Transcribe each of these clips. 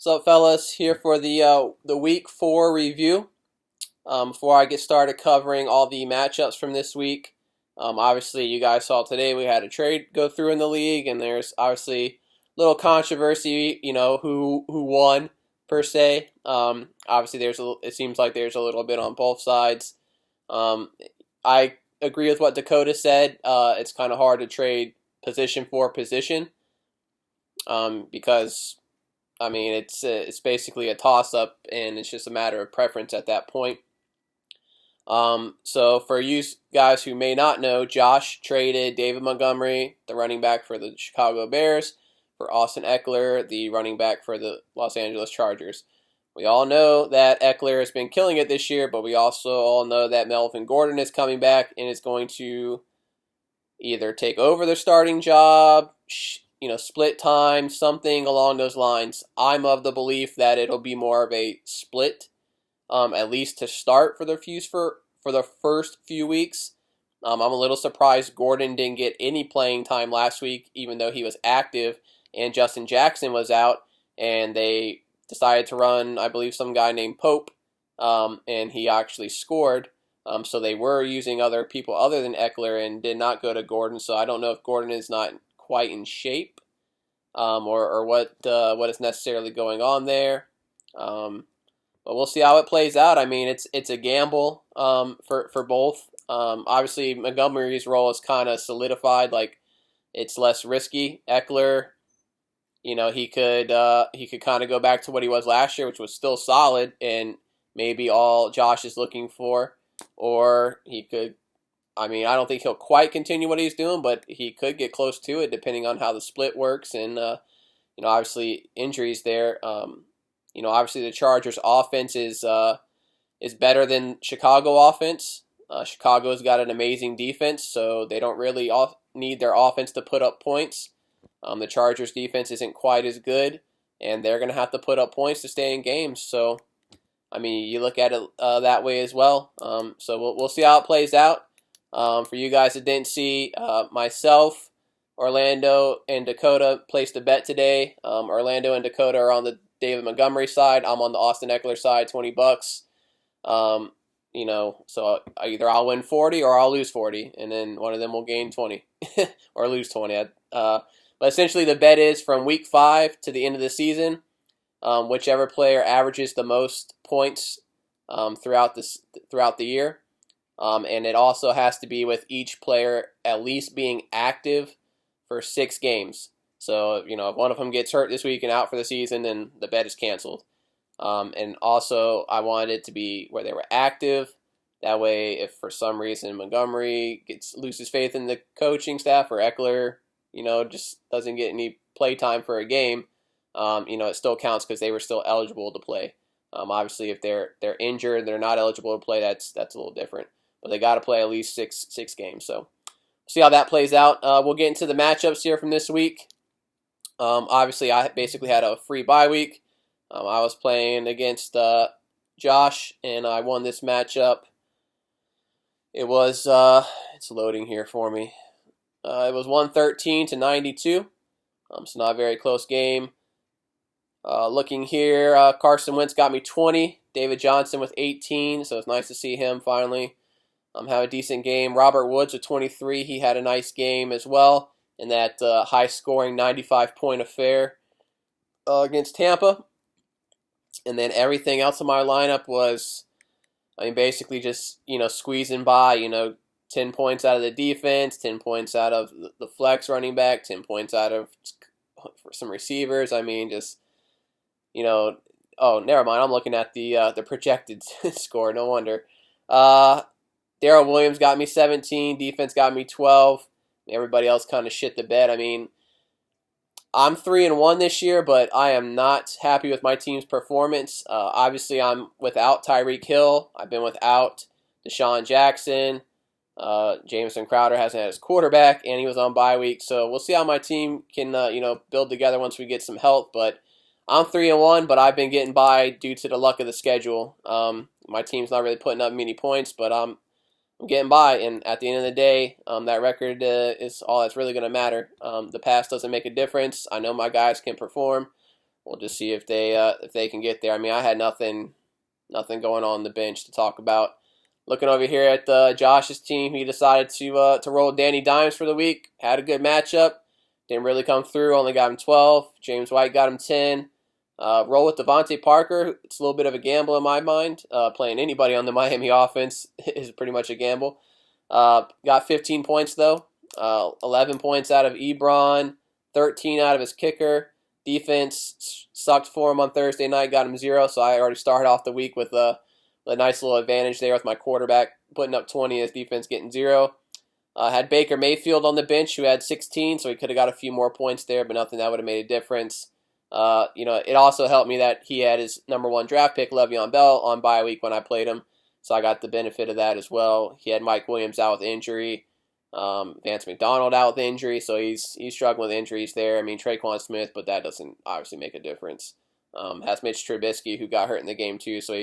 What's up, fellas? Here for the week 4 review. Before I get started covering all the matchups from this week, obviously you guys saw today we had a trade go through in the league, and there's obviously little controversy, who won per se. Obviously it seems like there's a little bit on both sides. Um, I agree with what Dakota said. It's kind of hard to trade position for position, because it's basically a toss up, and it's just a matter of preference at that point. So for you guys who may not know, Josh traded David Montgomery, the running back for the Chicago Bears, for Austin Ekeler, the running back for the Los Angeles Chargers. We all know that Ekeler has been killing it this year, but we also all know that Melvin Gordon is coming back and is going to either take over the starting job, split time, something along those lines. I'm of the belief that it'll be more of a split, at least to start for the first few weeks. I'm a little surprised Gordon didn't get any playing time last week, even though he was active and Justin Jackson was out, and they decided to run, I believe, some guy named Pope, and he actually scored. So they were using other people other than Ekeler and did not go to Gordon. So I don't know if Gordon is not quite in shape, or what is necessarily going on there. But we'll see how it plays out. I mean, it's a gamble for both. Obviously, Montgomery's role is kind of solidified. Like, it's less risky. Ekeler, he could kind of go back to what he was last year, which was still solid and maybe all Josh is looking for. Or he could, I don't think he'll quite continue what he's doing, but he could get close to it depending on how the split works and, obviously injuries there. Obviously the Chargers offense is better than Chicago offense. Chicago's got an amazing defense, so they don't really need their offense to put up points. The Chargers defense isn't quite as good, and they're going to have to put up points to stay in games. So, you look at it that way as well. So we'll see how it plays out. For you guys that didn't see, myself, Orlando, and Dakota placed a bet today. Orlando and Dakota are on the David Montgomery side. I'm on the Austin Ekeler side, $20. So either I'll win 40 or I'll lose 40, and then one of them will gain 20 or lose 20. But essentially the bet is from week 5 to the end of the season. Whichever player averages the most points throughout the year, and it also has to be with each player at least being active for 6 games. So if one of them gets hurt this week and out for the season, then the bet is canceled. And also I wanted it to be where they were active. That way, if for some reason Montgomery loses faith in the coaching staff, or Ekeler, just doesn't get any play time for a game, it still counts because they were still eligible to play. Obviously, if they're injured, they're not eligible to play. That's a little different. But they got to play at least six games. So see how that plays out. We'll get into the matchups here from this week. Obviously, I basically had a free bye week. I was playing against Josh, and I won this matchup. It was it's loading here for me. It was 113-92. So not a very close game. Looking here, Carson Wentz got me 20. David Johnson with 18, so it's nice to see him finally have a decent game. Robert Woods with 23. He had a nice game as well in that high-scoring 95-point affair against Tampa. And then everything else in my lineup was, basically just, squeezing by, 10 points out of the defense, 10 points out of the flex running back, 10 points out of some receivers. Oh, never mind. I'm looking at the projected score. No wonder. Darrell Williams got me 17. Defense got me 12. Everybody else kind of shit the bed. I'm 3-1 this year, but I am not happy with my team's performance. Obviously, I'm without Tyreek Hill. I've been without Deshaun Jackson. Jameson Crowder hasn't had his quarterback, and he was on bye week. So we'll see how my team can build together once we get some help. But I'm 3-1, but I've been getting by due to the luck of the schedule. My team's not really putting up many points, but I'm getting by. And at the end of the day, that record is all that's really going to matter. The past doesn't make a difference. I know my guys can perform we'll just see if they can get there. I mean, I had nothing going on the bench to talk about. Looking over here at Josh's team, he decided to roll Danny Dimes for the week. Had a good matchup. Didn't really come through. Only got him 12. James White got him 10. Roll with Devontae Parker. It's a little bit of a gamble in my mind. Playing anybody on the Miami offense is pretty much a gamble. Got 15 points, though. 11 points out of Ebron. 13 out of his kicker. Defense sucked for him on Thursday night. Got him 0, so I already started off the week with a nice little advantage there with my quarterback putting up 20 and his defense getting 0. Had Baker Mayfield on the bench who had 16, so he could have got a few more points there, but nothing that would have made a difference. It also helped me that he had his number 1 draft pick, Le'Veon Bell, on bye week when I played him, so I got the benefit of that as well. He had Mike Williams out with injury, Vance McDonald out with injury, so he's struggling with injuries there. I mean, Traquan Smith, but that doesn't obviously make a difference. Has Mitch Trubisky, who got hurt in the game too, so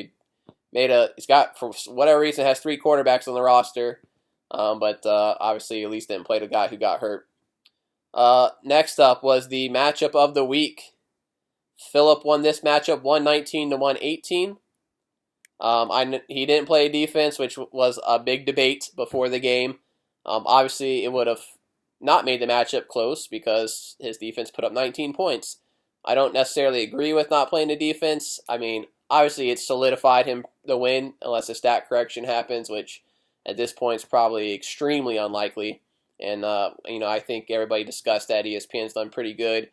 he's got, for whatever reason, has 3 quarterbacks on the roster. But obviously at least didn't play the guy who got hurt. Next up was the matchup of the week. Philip won this matchup 119 to 118. He didn't play defense, which was a big debate before the game. Obviously, it would have not made the matchup close because his defense put up 19 points. I don't necessarily agree with not playing the defense. I mean, obviously it solidified him the win unless a stat correction happens, which at this point is probably extremely unlikely. And, I think everybody discussed that ESPN's done pretty good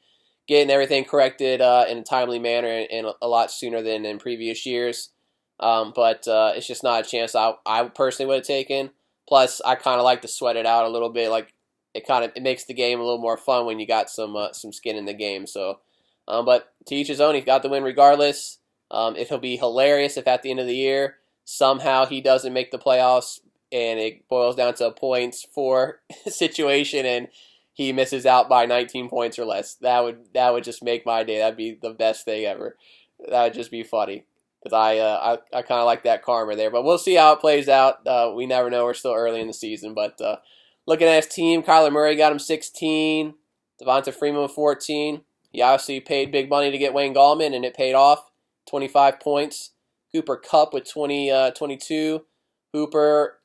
getting everything corrected in a timely manner and a lot sooner than in previous years. But it's just not a chance I personally would have taken. Plus, I kind of like to sweat it out a little bit. Like, it makes the game a little more fun when you got some skin in the game. So, but to each his own. He got the win regardless. It'll be hilarious if at the end of the year somehow he doesn't make the playoffs and it boils down to a points for situation and he misses out by 19 points or less. That would just make my day. That'd be the best thing ever. That would just be funny because I kind of like that karma there. But we'll see how it plays out. We never know. We're still early in the season. But looking at his team, Kyler Murray got him 16. Devonta Freeman with 14. He obviously paid big money to get Wayne Gallman, and it paid off. 25 points. Cooper Kupp with 22. Hooper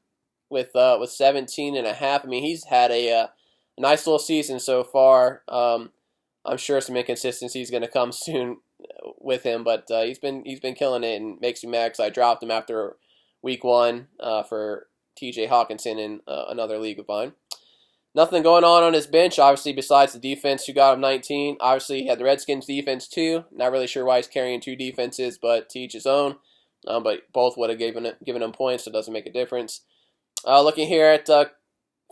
with 17.5. I mean, he's had a nice little season so far. I'm sure some inconsistency is going to come soon with him, but he's been killing it and makes me mad because I dropped him after week 1 for T.J. Hawkinson in another league of mine. Nothing going on his bench, obviously, besides the defense who got him 19. Obviously, he had the Redskins defense too. Not really sure why he's carrying 2 defenses, but to each his own. But both would have given him points, so it doesn't make a difference. Looking here at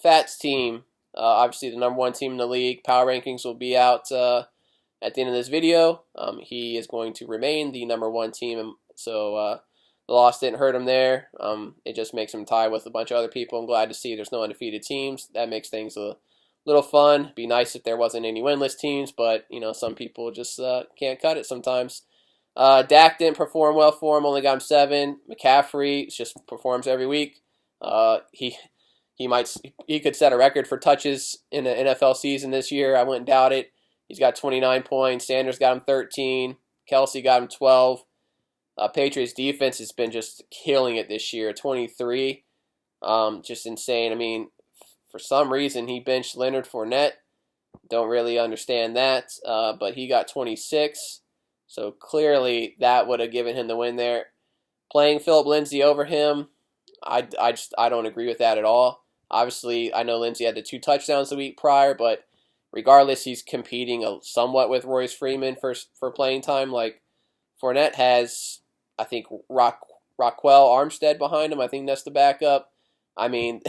Fat's team, obviously the number 1 team in the league. Power rankings will be out at the end of this video. He is going to remain the number 1 team, so the loss didn't hurt him there. It just makes him tie with a bunch of other people. I'm glad to see there's no undefeated teams. That makes things a little fun. Be nice if there wasn't any winless teams, but some people just can't cut it sometimes. Dak didn't perform well for him. Only got him 7. McCaffrey just performs every week. He could set a record for touches in an NFL season this year. I wouldn't doubt it. He's got 29 points. Sanders got him 13. Kelsey got him 12. Patriots defense has been just killing it this year. 23. Just insane. I mean, for some reason, he benched Leonard Fournette. Don't really understand that. But he got 26. So clearly that would have given him the win there. Playing Philip Lindsay over him, I don't agree with that at all. Obviously, I know Lindsay had the 2 touchdowns the week prior, but regardless, he's competing somewhat with Royce Freeman for playing time. Like, Fournette has, I think, Raquel Armstead behind him. I think that's the backup. I mean,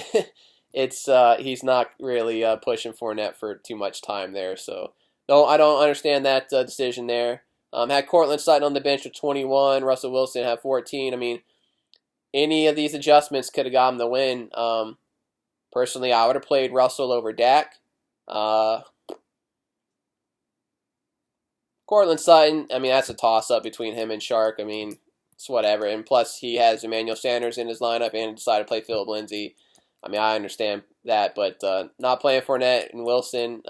he's not really pushing Fournette for too much time there. So, no, I don't understand that decision there. Had Cortland Sutton on the bench with 21. Russell Wilson had 14. I mean, any of these adjustments could have got him the win. Personally, I would have played Russell over Dak. Cortland Sutton, I mean, that's a toss-up between him and Shark. I mean, it's whatever. And plus, he has Emmanuel Sanders in his lineup and decided to play Philip Lindsay. I mean, I understand that, but not playing Fournette and Wilson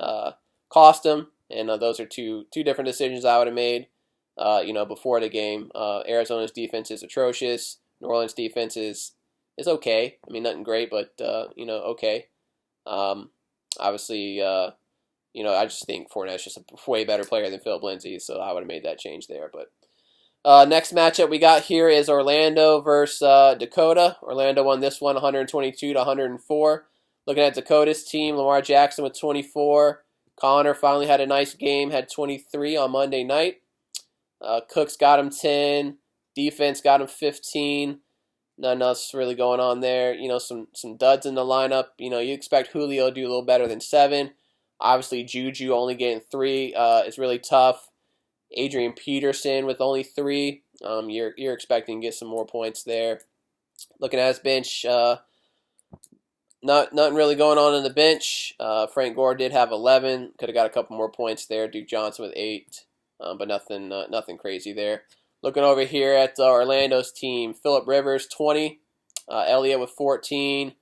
cost him. And those are two different decisions I would have made. before the game. Arizona's defense is atrocious. New Orleans defense is okay. I mean, nothing great, but okay. Um, Obviously, I just think Fournette's just a way better player than Philip Lindsay, so I would have made that change there. But next matchup we got here is Orlando versus Dakota. Orlando won this one 122 to 104. Looking at Dakota's team, Lamar Jackson with 24. Connor finally had a nice game, had 23 on Monday night. Cooks got him 10. Defense got him 15. Nothing else really going on there. Some duds in the lineup. You expect Julio to do a little better than 7. Obviously, Juju only getting 3 is really tough. Adrian Peterson with only 3. You're expecting to get some more points there. Looking at his bench, nothing really going on in the bench. Frank Gore did have 11. Could have got a couple more points there. Duke Johnson with 8, but nothing crazy there. Looking over here at Orlando's team, Phillip Rivers 20, Elliott with 14,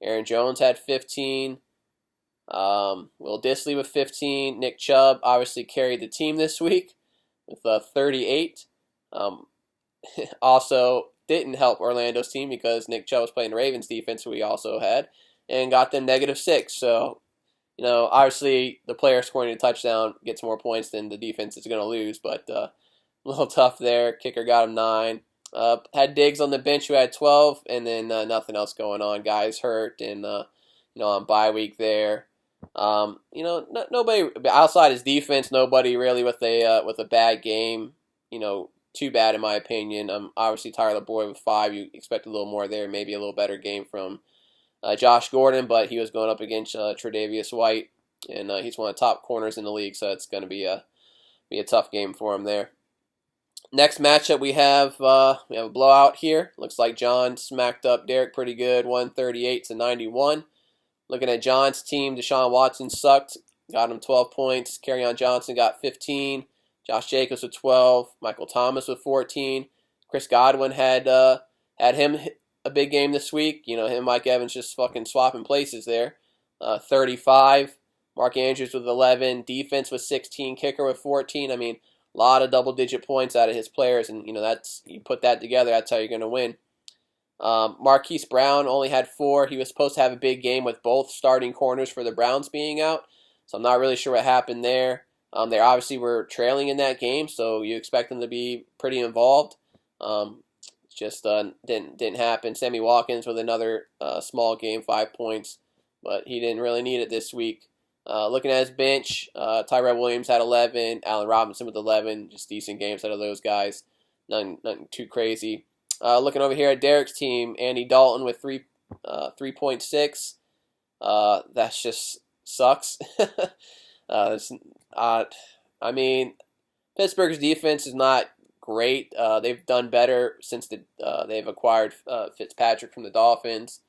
Aaron Jones had 15. Will Dissly with 15. Nick Chubb obviously carried the team this week with 38. Also didn't help Orlando's team because Nick Chubb was playing the Ravens defense, who we also had, and got them -6. So, obviously the player scoring a touchdown gets more points than the defense is going to lose, but a little tough there. Kicker got him 9. Had Diggs on the bench who had 12, and then nothing else going on. Guys hurt, and on bye week there. Nobody outside his defense. Nobody really with a bad game. Too bad in my opinion. Obviously Tyler Boyd with 5. You expect a little more there. Maybe a little better game from Josh Gordon, but he was going up against Tre'Davious White, and he's one of the top corners in the league, so it's going to be a tough game for him there. Next matchup we have a blowout here. Looks like John smacked up Derek pretty good, 138 to 91. Looking at John's team, Deshaun Watson sucked, got him 12 points. Kerryon Johnson got 15. Josh Jacobs with 12. Michael Thomas with 14. Chris Godwin had him a big game this week. Him and Mike Evans just fucking swapping places there. 35. Mark Andrews with 11. Defense with 16. Kicker with 14. I mean, a lot of double-digit points out of his players, and you put that together, that's how you're going to win. Marquise Brown only had 4. He was supposed to have a big game with both starting corners for the Browns being out, so I'm not really sure what happened there. They obviously were trailing in that game, so you expect them to be pretty involved. Just didn't happen. Sammy Watkins with another small game, 5 points, but he didn't really need it this week. Looking at his bench, Tyrell Williams had 11, Allen Robinson with 11, just decent games out of those guys. Nothing too crazy. Looking over here at Derek's team, Andy Dalton with 3.6. That just sucks. I mean, Pittsburgh's defense is not great. They've done better since they've acquired Fitzpatrick from the Dolphins.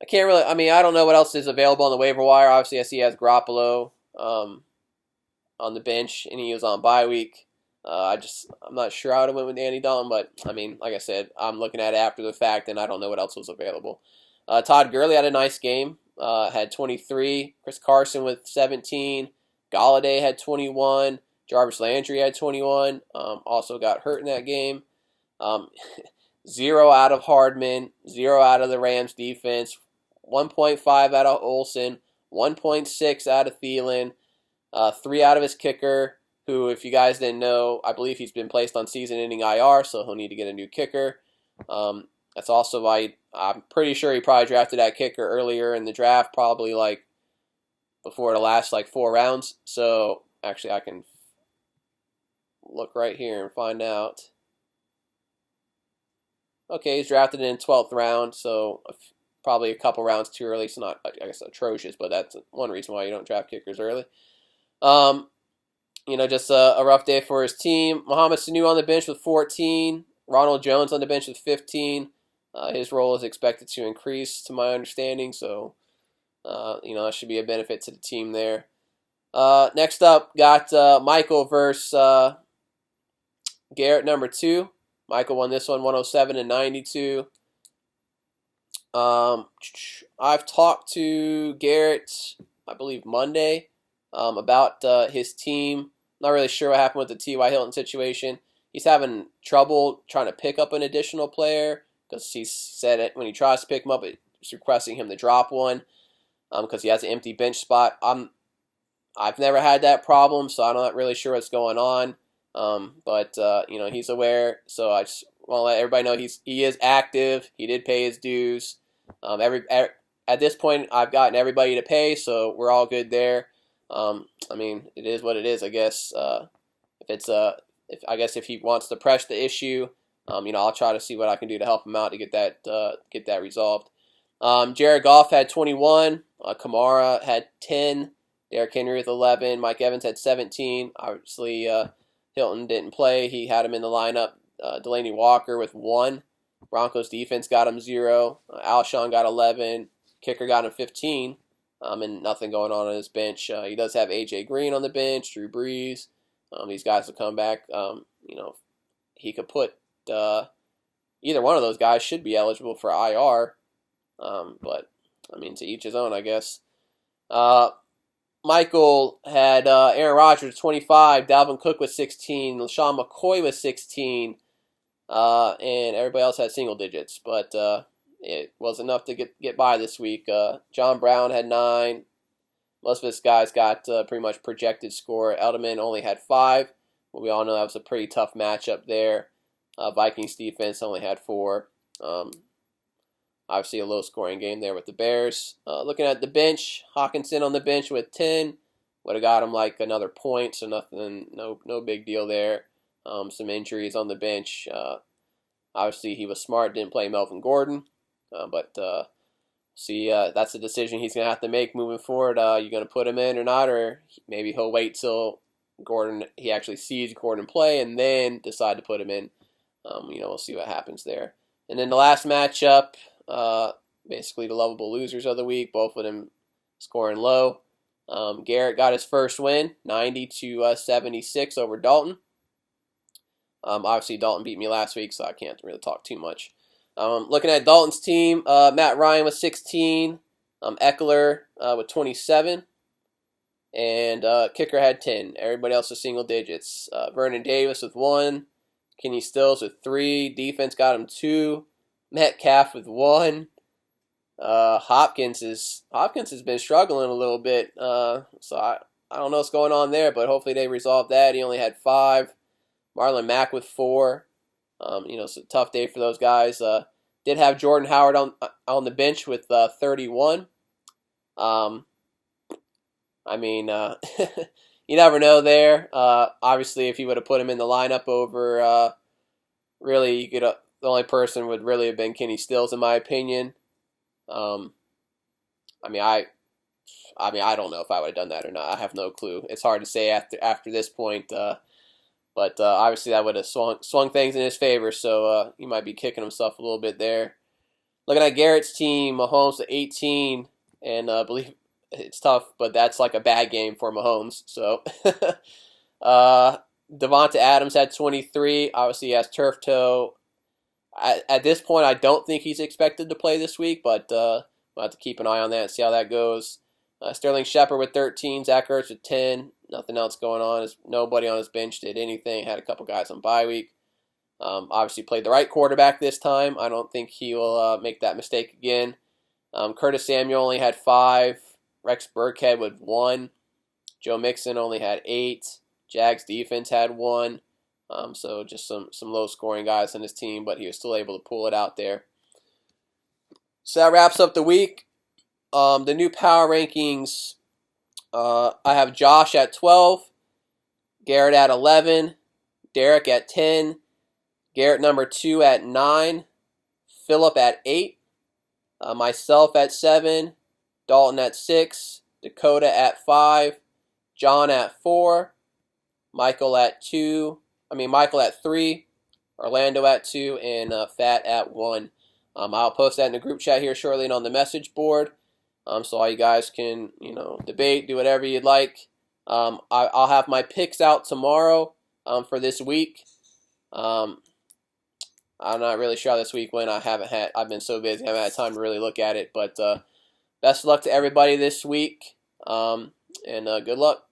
I don't know what else is available on the waiver wire. Obviously, I see he has Garoppolo on the bench, and he was on bye week. I'm not sure how to win with Andy Dalton, but, like I said, I'm looking at it after the fact, and I don't know what else was available. Todd Gurley had a nice game, had 23. Chris Carson with 17. Galladay had 21. Jarvis Landry had 21. Also got hurt in that game. 0 out of Hardman. 0 out of the Rams defense. 1.5 out of Olsen. 1.6 out of Thielen. 3 out of his kicker, who, if you guys didn't know, I believe he's been placed on season-ending IR, so he'll need to get a new kicker. That's also why I'm pretty sure he probably drafted that kicker earlier in the draft, probably before the last 4 rounds. So actually, I can look right here and find out. Okay, he's drafted in 12th round, so probably a couple rounds too early. It's not, I guess, atrocious, but that's one reason why you don't draft kickers early. Just a rough day for his team. Mohamed Sanu on the bench with 14. Ronald Jones on the bench with 15. His role is expected to increase, to my understanding, so that should be a benefit to the team there. Next up, got Michael versus Garrett, number 2. Michael won this one 107 and 92. I've talked to Garrett, I believe Monday, about his team. Not really sure what happened with the T.Y. Hilton situation. He's having trouble trying to pick up an additional player because he said it when he tries to pick him up, it's requesting him to drop one because he has an empty bench spot. I've never had that problem, so I'm not really sure what's going on. But he's aware, so I just want to let everybody know he is active. He did pay his dues. At this point, I've gotten everybody to pay, so we're all good there. It is what it is, I guess. If he wants to press the issue, I'll try to see what I can do to help him out to get that resolved. Jared Goff had 21. Kamara had 10. Derrick Henry with 11. Mike Evans had 17. Obviously, Hilton didn't play. He had him in the lineup. Delaney Walker with 1. Broncos defense got him 0. Alshon got 11. Kicker got him 15. And nothing going on his bench. He does have A.J. Green on the bench, Drew Brees. These guys will come back. He could put either one of those guys should be eligible for IR. But to each his own, I guess. Michael had Aaron Rodgers 25, Dalvin Cook was 16, LaShawn McCoy was 16, and everybody else had single digits. But it was enough to get by this week. John Brown had 9. Most of his guys got pretty much projected score. Edelman only had 5. But we all know that was a pretty tough matchup there. Vikings defense only had 4. Obviously a low-scoring game there with the Bears. Looking at the bench, Hawkinson on the bench with 10. Would have got him like another point, so nothing, no big deal there. Some injuries on the bench. Obviously he was smart, didn't play Melvin Gordon. But that's a decision he's going to have to make moving forward. You going to put him in or not, or maybe he'll wait till he actually sees Gordon play and then decide to put him in. We'll see what happens there. And then the last matchup, basically the lovable losers of the week, both of them scoring low. Garrett got his first win, 90-76 over Dalton. Obviously, Dalton beat me last week, so I can't really talk too much. Looking at Dalton's team, Matt Ryan with 16, Eckler with 27, and Kicker had 10. Everybody else was single digits. Vernon Davis with 1, Kenny Stills with 3, defense got him 2, Metcalf with 1. Hopkins has been struggling a little bit, so I don't know what's going on there, but hopefully they resolve that. He only had 5. Marlon Mack with 4. It's a tough day for those guys. Did have Jordan Howard on the bench with 31. You never know there. Obviously, if you would have put him in the lineup over, really, you could. The only person would really have been Kenny Stills, in my opinion. I don't know if I would have done that or not. I have no clue. It's hard to say after this point. But obviously that would have swung things in his favor, so he might be kicking himself a little bit there. Looking at Garrett's team, Mahomes at 18, and I believe it's tough, but that's like a bad game for Mahomes. So Devonta Adams had 23. Obviously he has turf toe. At this point, I don't think he's expected to play this week, but we'll have to keep an eye on that and see how that goes. Sterling Shepard with 13, Zach Ertz with 10. Nothing else going on. Nobody on his bench did anything. Had a couple guys on bye week. Obviously played the right quarterback this time. I don't think he will make that mistake again. Curtis Samuel only had 5. Rex Burkhead with 1. Joe Mixon only had 8. Jags defense had 1. So just some low-scoring guys on his team, but he was still able to pull it out there. So that wraps up the week. The new power rankings, I have Josh at 12, Garrett at 11, Derek at 10, Garrett number 2 at 9, Philip at 8, myself at 7, Dalton at 6, Dakota at 5, John at 4, Michael at 3, Orlando at 2, and Fat at 1. I'll post that in the group chat here shortly and on the message board. So all you guys can, debate, do whatever you'd like. I'll have my picks out tomorrow for this week. I'm not really sure how this week went. I've been so busy, I haven't had time to really look at it. But best of luck to everybody this week, and good luck.